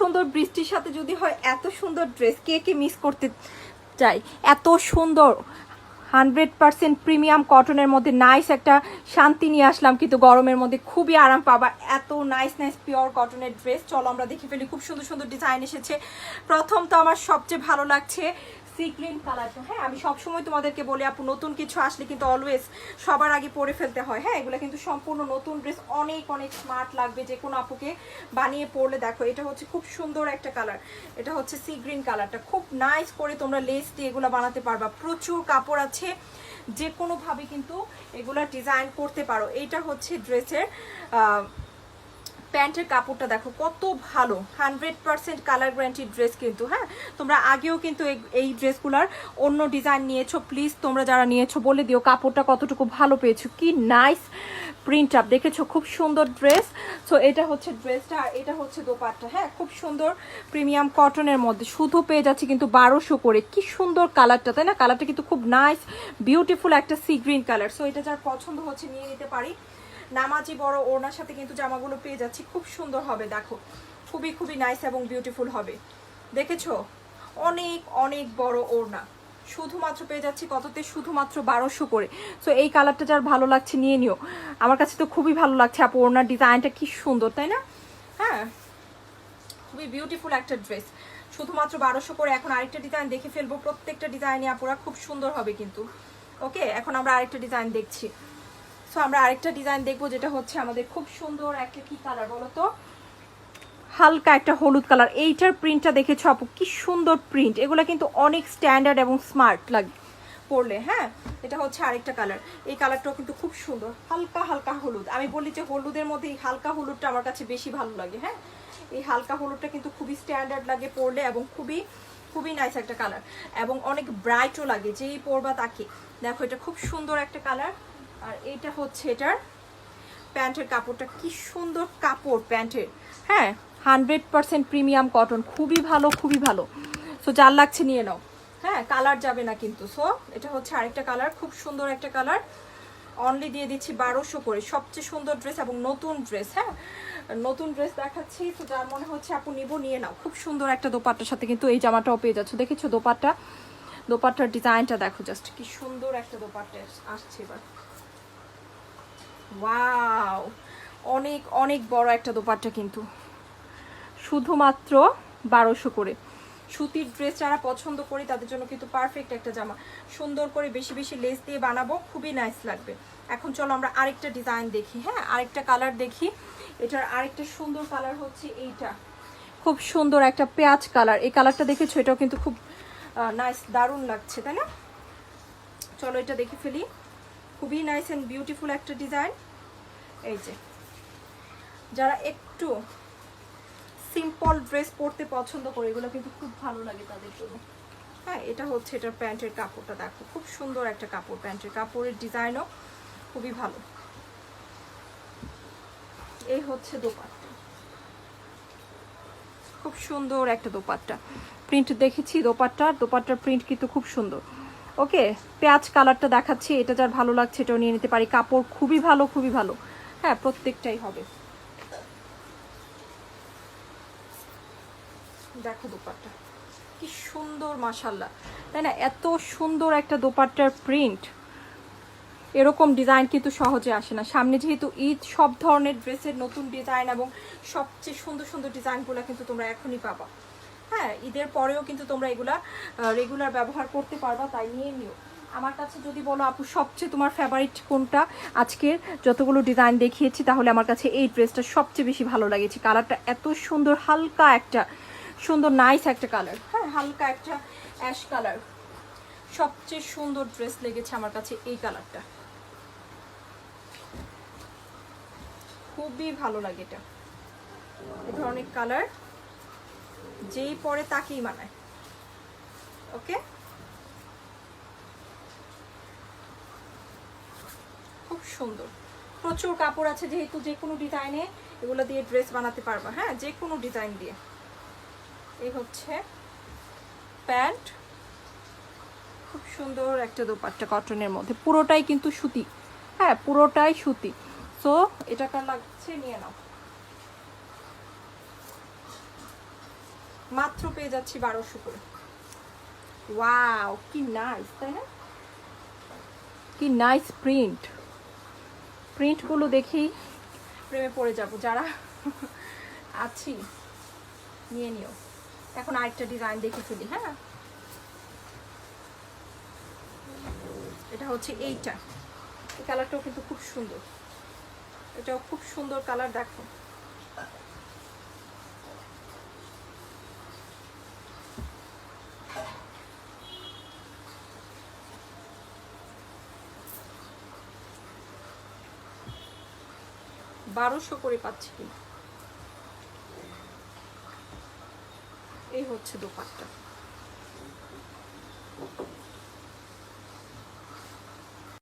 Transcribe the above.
সুন্দর বৃষ্টির সাথে যদি হয় এত সুন্দর ড্রেস কে কে মিস করতে চাই। এত সুন্দর 100% প্রিমিয়াম কটনের মধ্যে নাইস একটা শান্তি নিয়ে আসলাম, কিন্তু গরমের মধ্যে খুবই আরাম পাবা এত নাইস নাইস পিওর কটনের ড্রেস। চলো আমরা দেখে ফেলি, খুব সুন্দর সুন্দর ডিজাইন এসেছে। প্রথম তো আমার সবচেয়ে ভালো লাগছে সি গ্রিন কালারটা। হ্যাঁ, আমি সবসময় তোমাদেরকে বলি আপু নতুন কিছু আসলে কিন্তু অলওয়েজ সবার আগে পরে ফেলতে হয়। হ্যাঁ, এগুলো কিন্তু সম্পূর্ণ নতুন ড্রেস, অনেক অনেক স্মার্ট লাগবে যে কোনো আপুকে বানিয়ে পরলে। দেখো এটা হচ্ছে খুব সুন্দর একটা কালার, এটা হচ্ছে সি গ্রিন কালারটা, খুব নাইস করে তোমরা লেস দিয়ে এগুলো বানাতে পারবা। প্রচুর কাপড় আছে, যে কোনোভাবে কিন্তু এগুলা ডিজাইন করতে পারো। এইটা হচ্ছে ড্রেসের প্যান্টের কাপড়টা দেখো কত ভালো, 100% কালার গ্যারান্টি ড্রেস কিন্তু। হ্যাঁ, তোমরা আগেও কিন্তু এই ড্রেসগুলার অন্য ডিজাইন নিয়েছো, প্লিজ তোমরা যারা নিয়েছো বলে দিও কাপড়টা কতটুকু ভালো পেয়েছো। কি নাইস প্রিন্ট আপ দেখেছো, খুব সুন্দর ড্রেস। সো এটা হচ্ছে ড্রেসটা, আর এটা হচ্ছে দোপাট্টা। হ্যাঁ, খুব সুন্দর প্রিমিয়াম কটনের মধ্যে, শুধু পেয়ে যাচ্ছে কিন্তু 1200 করে। কি সুন্দর কালারটা, তাই না? কালারটা কিন্তু খুব নাইস বিউটিফুল একটা সি গ্রিন কালার। সো এটা যার পছন্দ হচ্ছে নিয়ে নিতে পারি। নামাজি বড় ওড়নার সাথে কিন্তু জামাগুলো পেয়ে যাচ্ছি, খুব সুন্দর হবে। দেখো খুবই খুবই নাইস এবং বিউটিফুল হবে, দেখেছো? অনেক অনেক বড় ওড়না, শুধুমাত্র পেয়ে যাচ্ছি কততে, শুধুমাত্র 1200 করে। সো এই কালারটা যার ভালো লাগছে নিয়ে নিও। আমার কাছে তো খুবই ভালো লাগছে আপু, ওড়নার ডিজাইনটা কি সুন্দর, তাই না? হ্যাঁ, খুবই বিউটিফুল একটা ড্রেস, শুধুমাত্র 1200 করে। এখন আরেকটা ডিজাইন দেখে ফেলবো, প্রত্যেকটা ডিজাইনই আপুরা খুব সুন্দর হবে কিন্তু। ওকে, এখন আমরা আরেকটা ডিজাইন দেখছি। সো আমরা আরেকটা ডিজাইন দেখবো, যেটা হচ্ছে আমাদের খুব সুন্দর একটা কি কালার বলো তো, হালকা একটা হলুদ কালার। এইটার প্রিন্টটা দেখেছো আপু, কি সুন্দর প্রিন্ট। এগুলো কিন্তু অনেক স্ট্যান্ডার্ড এবং স্মার্ট লাগে পরলে। হ্যাঁ, এটা হচ্ছে আরেকটা কালার, এই কালারটাও কিন্তু খুব সুন্দর, হালকা হালকা হলুদ। আমি বলি যে হলুদের মধ্যে এই হালকা হলুদটা আমার কাছে বেশি ভালো লাগে। হ্যাঁ, এই হালকা হলুদটা কিন্তু খুবই স্ট্যান্ডার্ড লাগে পরলে, এবং খুবই খুবই নাইস একটা কালার, এবং অনেক ব্রাইটও লাগে যেই পরবা তাকে। দেখো এটা খুব সুন্দর একটা কালার। আর এটা হচ্ছে এটার প্যান্টের কাপড়টা, কি সুন্দর কাপড় প্যান্টের। হ্যাঁ, 100% প্রিমিয়াম কটন, খুবই ভালো খুবই ভালো। সো যার লাগছে নিয়ে নাও। হ্যাঁ, কালার যাবে না কিন্তু। সো এটা হচ্ছে আরেকটা কালার, খুব সুন্দর একটা কালার। অনলি দিয়ে দিচ্ছি 1200 করে। সবচেয়ে সুন্দর ড্রেস এবং নতুন ড্রেস। হ্যাঁ, নতুন ড্রেস দেখাচ্ছি, তো যার মনে হচ্ছে আপু নিবো নিয়ে নাও। খুব সুন্দর একটা দোপাট্টার সাথে কিন্তু এই জামাটাও পেয়ে যাচ্ছ। দেখেছো দোপাট্টা, দোপাট্টার ডিজাইনটা দেখো জাস্ট, কি সুন্দর একটা দোপাট্টা আসছে এবার। ওয়াও, অনেক অনেক বড় একটা দোপাট্টা কিন্তু, শুধুমাত্র 1200 করে। সুতির ড্রেস যারা পছন্দ করি তাদের জন্য কিন্তু পারফেক্ট একটা জামা। সুন্দর করে বেশি বেশি লেস দিয়ে বানাবো, খুবই নাইস লাগবে। এখন চলো আমরা আরেকটা ডিজাইন দেখি। হ্যাঁ, আরেকটা কালার দেখি। এটার আরেকটা সুন্দর কালার হচ্ছে এইটা, খুব সুন্দর একটা পেঁয়াজ কালার। এই কালারটা দেখেছো, এটাও কিন্তু খুব নাইস, দারুণ লাগছে, তাই না? চলো এটা দেখে ফেলি, খুবই নাইস অ্যান্ড বিউটিফুল একটা ডিজাইন। এই যে যারা একটু সিম্পল ড্রেস পরতে পছন্দ করে, এগুলো কিন্তু খুব ভালো লাগে তাদের জন্য। হ্যাঁ, এটা হচ্ছে এটার প্যান্টের কাপড়টা দেখো, খুব সুন্দর একটা কাপড়, প্যান্টের কাপড়ের ডিজাইনও খুবই ভালো। এই হচ্ছে দোপাট্টা, খুব সুন্দর একটা দোপাট্টা প্রিন্ট দেখেছি। দোপাট্টার প্রিন্ট কিন্তু খুব সুন্দর। ওকে, পেঁয়াজ কালারটা দেখাচ্ছি, এটা যার ভালো লাগছে এটাও নিয়ে নিতে পারি। কাপড় খুবই ভালো খুবই ভালো। হ্যাঁ, প্রত্যেকটাই হবে। দেখো দোপাট্টা কি সুন্দর, মাশাল্লাহ, তাই না? এত সুন্দর একটা দোপাট্টার প্রিন্ট, এরকম ডিজাইন কিন্তু সহজে আসে না। সামনে যেহেতু ঈদ, সব ধরনের ড্রেসের নতুন ডিজাইন এবং সবচেয়ে সুন্দর সুন্দর ডিজাইনগুলো কিন্তু তোমরা এখনই পাবা। হ্যাঁ, ঈদের পরেও কিন্তু তোমরা এগুলা রেগুলার ব্যবহার করতে পারবা, তাই নিয়ে নিও। আমার কাছে যদি বলো আপু সবচেয়ে তোমার ফেভারিট কোনটা, আজকের যতগুলো ডিজাইন দেখিয়েছি তাহলে আমার কাছে এই ড্রেসটা সবচেয়ে বেশি ভালো লাগেছে। কালারটা এত সুন্দর, হালকা একটা সুন্দর নাইস একটা কালার। হ্যাঁ, হালকা একটা অ্যাশ কালার, সবচেয়ে সুন্দর ড্রেস লেগেছে আমার কাছে এই কালারটা, খুবই ভালো লাগে। এটা এই ধরনের কালার যেই পরে তাকেই মানায়। ওকে, খুব সুন্দর, প্রচুর কাপড় আছে যেহেতু, যে কোনো ডিজাইনে এগুলো দিয়ে ড্রেস বানাতে পারবা। হ্যাঁ, যে কোনো ডিজাইন দিয়ে। এই হচ্ছে প্যান্ট, খুব সুন্দর একটা দোপাট্টা কটনের মধ্যে, পুরোটাই কিন্তু সুতি। হ্যাঁ, পুরোটাই সুতি। সো এটা কার লাগছে নিয়ে নাও। মাত্র পেয়ে যাচ্ছি 1200 করে। ওয়াও কি নাইস, তাই না? কি নাইস প্রিন্ট, প্রিন্টগুলো দেখেই প্রেমে পড়ে যাব। যারা আছি নিয়ে নিও। এখন আরেকটা ডিজাইন দেখে ফেলি। হ্যাঁ, এটা হচ্ছে এইটা, এই কালারটাও কিন্তু খুব সুন্দর, এটাও খুব সুন্দর কালার। দেখো বারোশো করে পাচ্ছি কিন্তু। এই হচ্ছে দোপাট্টা।